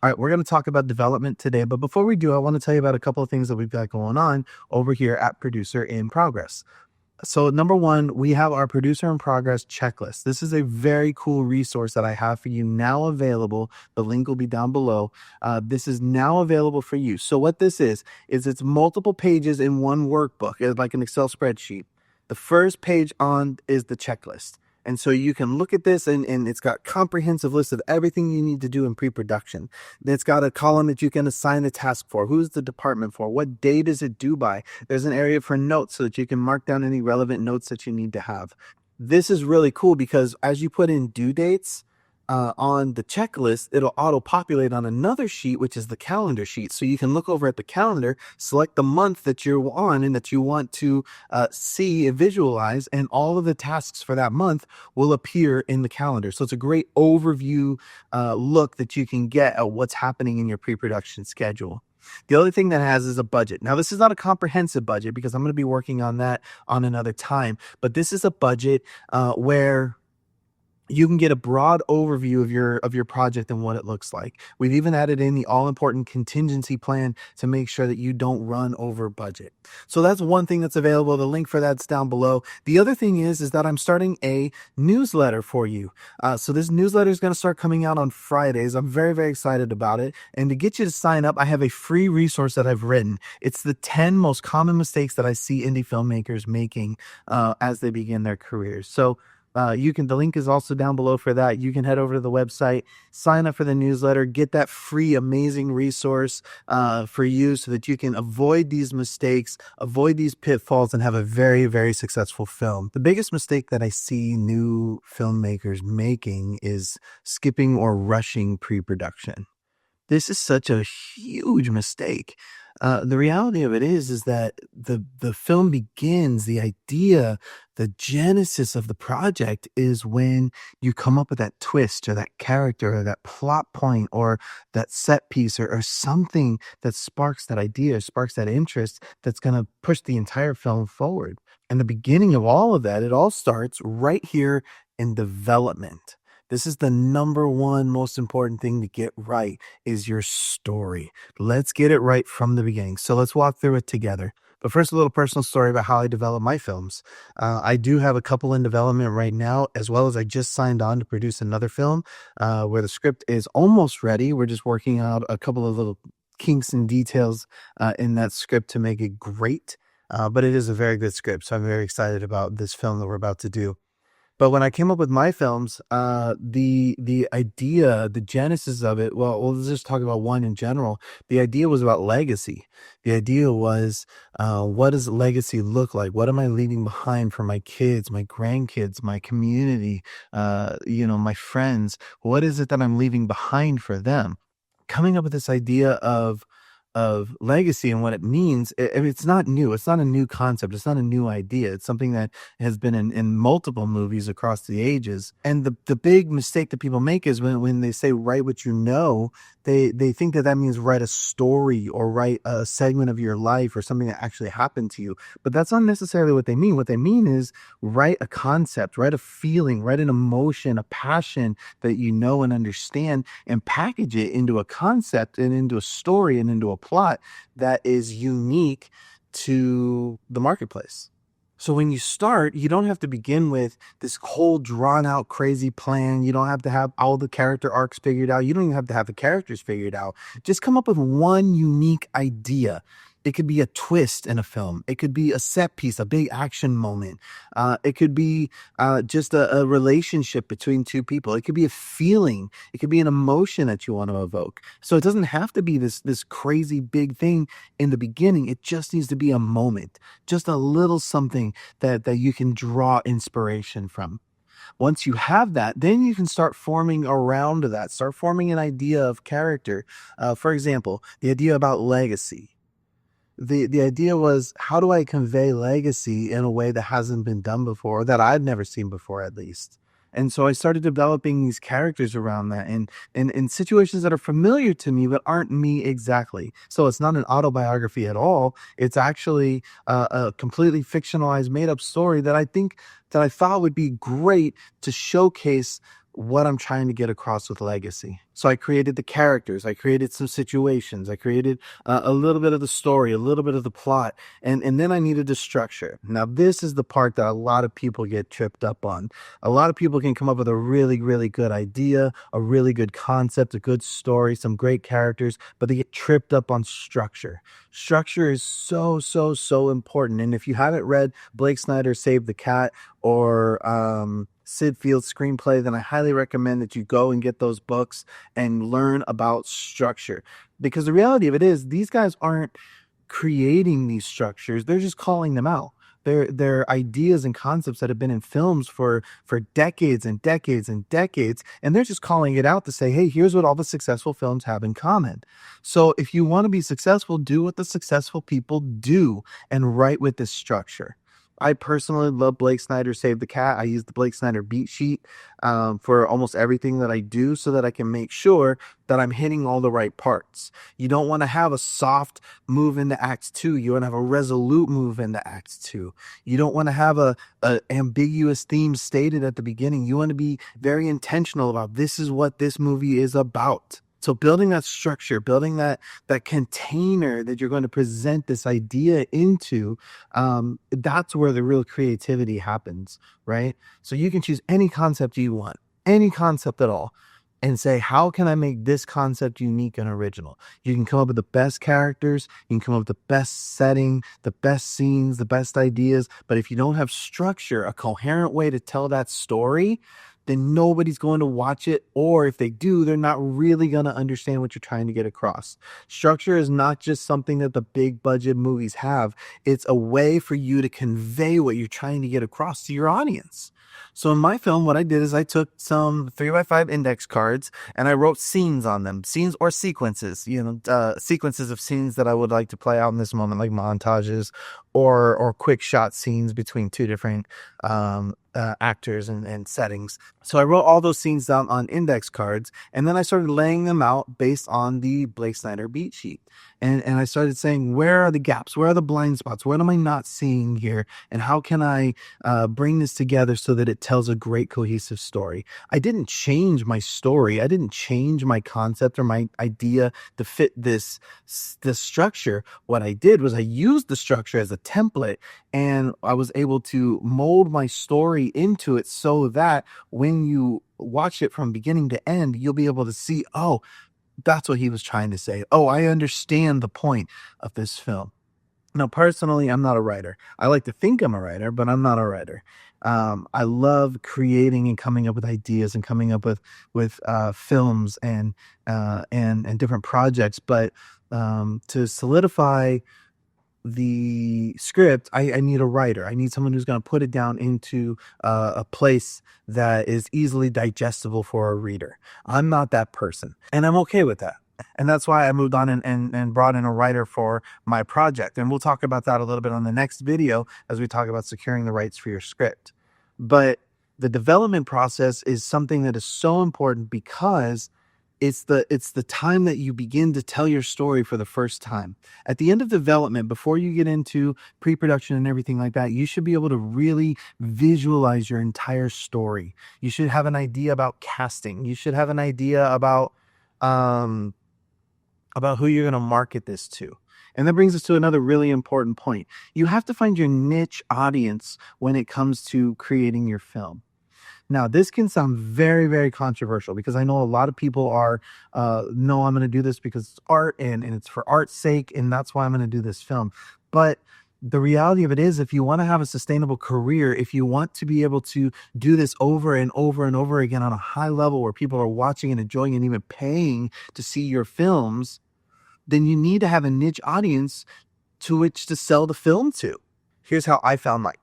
All right, we're going to talk about development today, but before we do, I want to tell you about a couple of things that we've got going on over here at Producer in Progress. So, number one, we have our Producer in Progress checklist. This is a very cool resource that I have for you now available. The link will be down below. This is now available for you. So, what this is it's multiple pages in one workbook, it's like an Excel spreadsheet. The first page on is the checklist. And so you can look at this and it's got comprehensive list of everything you need to do in pre-production. It's got a column that you can assign the task for. Who's the department for? What date is it due by? There's an area for notes so that you can mark down any relevant notes that you need to have. This is really cool because as you put in due dates, on the checklist, it'll auto-populate on another sheet, which is the calendar sheet. So you can look over at the calendar, select the month that you're on and that you want to see and visualize, and all of the tasks for that month will appear in the calendar. So it's a great overview look that you can get at what's happening in your pre-production schedule. The other thing that has is a budget. Now, this is not a comprehensive budget because I'm going to be working on that on another time, but this is a budget where you can get a broad overview of your project and what it looks like. We've even added in the all-important contingency plan to make sure that you don't run over budget. So that's one thing that's available. The link for that's down below. The other thing is that I'm starting a newsletter for you. So this newsletter is going to start coming out on Fridays. I'm very, very excited about it. And to get you to sign up, I have a free resource that I've written. It's the 10 most common mistakes that I see indie filmmakers making as they begin their careers. So the link is also down below for that. You can head over to the website, sign up for the newsletter, get that free, amazing resource for you so that you can avoid these mistakes, avoid these pitfalls, and have a very, very successful film. The biggest mistake that I see new filmmakers making is skipping or rushing pre-production. This is such a huge mistake. The reality of it is that the film begins, the idea, the genesis of the project is when you come up with that twist or that character or that plot point or that set piece or something that sparks that idea, sparks that interest that's going to push the entire film forward. And the beginning of all of that, it all starts right here in development. This is the number one most important thing to get right is your story. Let's get it right from the beginning. So let's walk through it together. But first, a little personal story about how I develop my films. I do have a couple in development right now, as well as I just signed on to produce another film where the script is almost ready. We're just working out a couple of little kinks and details in that script to make it great. But it is a very good script. So I'm very excited about this film that we're about to do. But when I came up with my films, the idea, the genesis of it, well, let's just talk about one in general. The idea was about legacy. The idea was, what does legacy look like? What am I leaving behind for my kids, my grandkids, my community, my friends? What is it that I'm leaving behind for them? Coming up with this idea of legacy and what it means, it's not new. It's not a new concept. It's not a new idea. It's something that has been in multiple movies across the ages. And the big mistake that people make is when they say write what you know, they think that means write a story or write a segment of your life or something that actually happened to you. But that's not necessarily what they mean. What they mean is write a concept, write a feeling, write an emotion, a passion that you know and understand, and package it into a concept and into a story and into a plot that is unique to the marketplace. So when you start, you don't have to begin with this whole drawn out crazy plan. You don't have to have all the character arcs figured out. You don't even have to have the characters figured out. Just come up with one unique idea. It could be a twist in a film. It could be a set piece, a big action moment. It could be just a relationship between two people. It could be a feeling. It could be an emotion that you want to evoke. So it doesn't have to be this crazy big thing in the beginning. It just needs to be a moment, just a little something that you can draw inspiration from. Once you have that, then you can start forming around that, start forming an idea of character. For example, the idea about legacy. The idea was, how do I convey legacy in a way that hasn't been done before, or that I've never seen before at least? And so I started developing these characters around that and in situations that are familiar to me but aren't me exactly. So it's not an autobiography at all. It's actually a completely fictionalized, made up story that I thought would be great to showcase what I'm trying to get across with legacy. So I created the characters, I created some situations, I created a little bit of the story, a little bit of the plot, and then I needed the structure. Now this is the part that a lot of people get tripped up on. A lot of people can come up with a really, really good idea, a really good concept, a good story, some great characters, but they get tripped up on structure. Structure is so, so, so important. And if you haven't read Blake Snyder's Save the Cat or Sid Field's screenplay, then I highly recommend that you go and get those books and learn about structure. Because the reality of it is, these guys aren't creating these structures, they're just calling them out. They're ideas and concepts that have been in films for decades and decades and decades, and they're just calling it out to say, hey, here's what all the successful films have in common. So if you want to be successful, do what the successful people do and write with this structure. I personally love Blake Snyder Save the Cat. I use the Blake Snyder beat sheet for almost everything that I do so that I can make sure that I'm hitting all the right parts. You don't want to have a soft move into Act 2. You want to have a resolute move into Act 2. You don't want to have a ambiguous theme stated at the beginning. You want to be very intentional about this is what this movie is about. So building that structure, building that container that you're going to present this idea into, that's where the real creativity happens, right? So you can choose any concept you want, any concept at all, and say, how can I make this concept unique and original? You can come up with the best characters, you can come up with the best setting, the best scenes, the best ideas. But if you don't have structure, a coherent way to tell that story, then nobody's going to watch it. Or if they do, they're not really going to understand what you're trying to get across. Structure is not just something that the big budget movies have. It's a way for you to convey what you're trying to get across to your audience. So in my film, what I did is I took some 3x5 index cards and I wrote scenes on them, scenes or sequences, sequences of scenes that I would like to play out in this moment, like montages or quick shot scenes between two different actors and settings. So I wrote all those scenes down on index cards, and then I started laying them out based on the Blake Snyder beat sheet. And I started saying, where are the gaps? Where are the blind spots? What am I not seeing here? And how can I bring this together so that it tells a great cohesive story? I didn't change my story. I didn't change my concept or my idea to fit this structure. What I did was I used the structure as a template, and I was able to mold my story into it so that when you watch it from beginning to end, you'll be able to see, oh, that's what he was trying to say. Oh, I understand the point of this film. Now, personally, I'm not a writer. I like to think I'm a writer, but I'm not a writer. I love creating and coming up with ideas and coming up with films and different projects. But to solidify the script, I need a writer. I need someone who's going to put it down into a place that is easily digestible for a reader. I'm not that person, and I'm okay with that. And that's why I moved on and brought in a writer for my project. And we'll talk about that a little bit on the next video as we talk about securing the rights for your script. But the development process is something that is so important because it's the time that you begin to tell your story for the first time. At the end of development, before you get into pre-production and everything like that, you should be able to really visualize your entire story. You should have an idea about casting. You should have an idea about who you're going to market this to. And that brings us to another really important point. You have to find your niche audience when it comes to creating your film. Now, this can sound very, very controversial because I know a lot of people are, no, I'm going to do this because it's art and it's for art's sake, and that's why I'm going to do this film. But the reality of it is, if you want to have a sustainable career, if you want to be able to do this over and over and over again on a high level where people are watching and enjoying and even paying to see your films, then you need to have a niche audience to which to sell the film to. Here's how I found mine.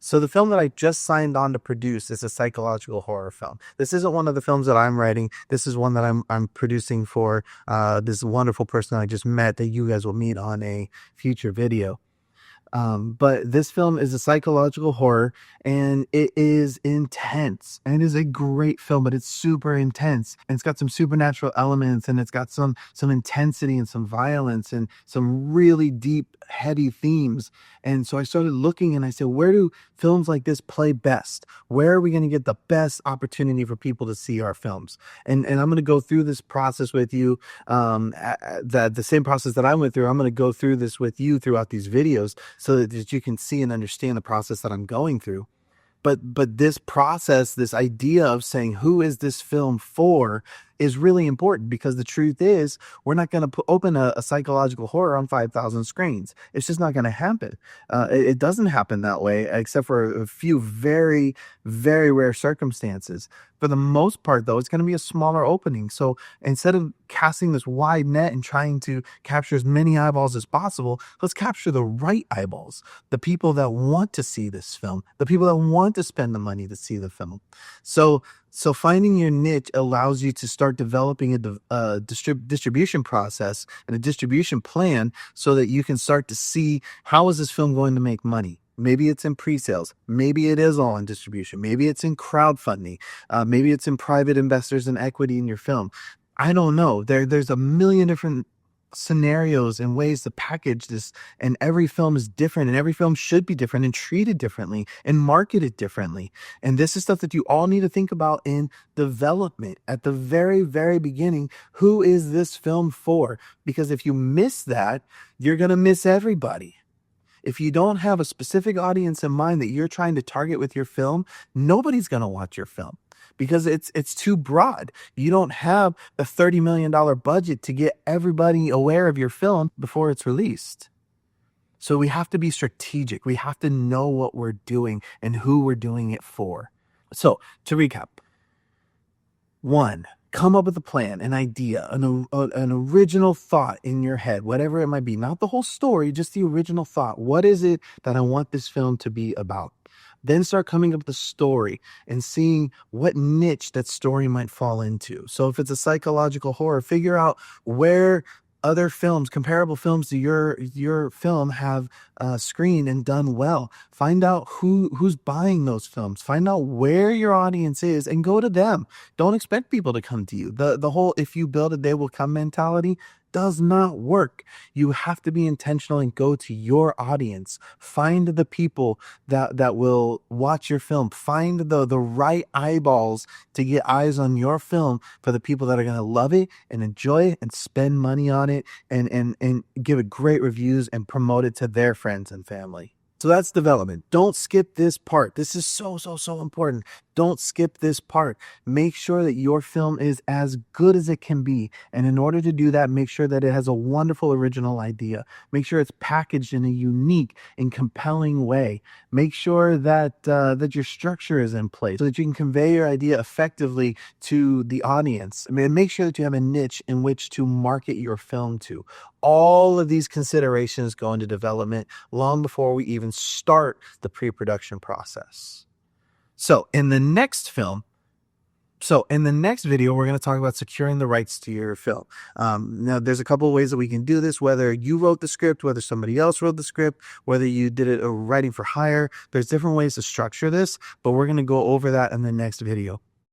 So the film that I just signed on to produce is a psychological horror film. This isn't one of the films that I'm writing. This is one that I'm producing for this wonderful person I just met that you guys will meet on a future video. But this film is a psychological horror, and it is intense. And it is a great film, but it's super intense. And it's got some supernatural elements, and it's got some intensity and some violence and some really deep, heady themes. And so I started looking, and I said, where do films like this play best? Where are we going to get the best opportunity for people to see our films? And I'm going to go through this process with you. The same process that I went through, I'm going to go through this with you throughout these videos so that you can see and understand the process that I'm going through. But this process, this idea of saying who is this film for, is really important, because the truth is we're not going to open a psychological horror on 5,000 screens. It's just not going to happen. It doesn't happen that way, except for a few very, very rare circumstances. For the most part, though, it's going to be a smaller opening. So instead of casting this wide net and trying to capture as many eyeballs as possible, let's capture the right eyeballs, the people that want to see this film, the people that want to spend the money to see the film. So finding your niche allows you to start developing a distribution process and a distribution plan so that you can start to see, how is this film going to make money? Maybe it's in pre-sales. Maybe it is all in distribution. Maybe it's in crowdfunding. Maybe it's in private investors and equity in your film. I don't know. There's a million different scenarios and ways to package this, and every film is different, and every film should be different and treated differently and marketed differently. And this is stuff that you all need to think about in development at the very, very beginning. Who is this film for? Because if you miss that, you're going to miss everybody. If you don't have a specific audience in mind that you're trying to target with your film, nobody's going to watch your film, because it's too broad. You don't have a $30 million budget to get everybody aware of your film before it's released. So we have to be strategic. We have to know what we're doing and who we're doing it for. So to recap, 1, come up with a plan, an idea, an original thought in your head, whatever it might be, not the whole story, just the original thought. What is it that I want this film to be about? Then start coming up with a story and seeing what niche that story might fall into. So if it's a psychological horror, figure out where other films, comparable films to your film, have screened and done well. Find out who's buying those films. Find out where your audience is and go to them. Don't expect people to come to you. The whole "if you build it, they will come" mentality does not work. You have to be intentional and go to your audience. Find the people that will watch your film. Find the right eyeballs to get eyes on your film, for the people that are going to love it and enjoy it and spend money on it, and give it great reviews and promote it to their friends and family. So that's development. Don't skip this part. This is so important. Don't skip this part. Make sure that your film is as good as it can be. And in order to do that, make sure that it has a wonderful original idea. Make sure it's packaged in a unique and compelling way. Make sure that that your structure is in place so that you can convey your idea effectively to the audience. I mean, make sure that you have a niche in which to market your film to. All of these considerations go into development long before we even start the pre-production process. So in the next video, we're going to talk about securing the rights to your film. Now, there's a couple of ways that we can do this, whether you wrote the script, whether somebody else wrote the script, whether you did it writing for hire. There's different ways to structure this, but we're going to go over that in the next video.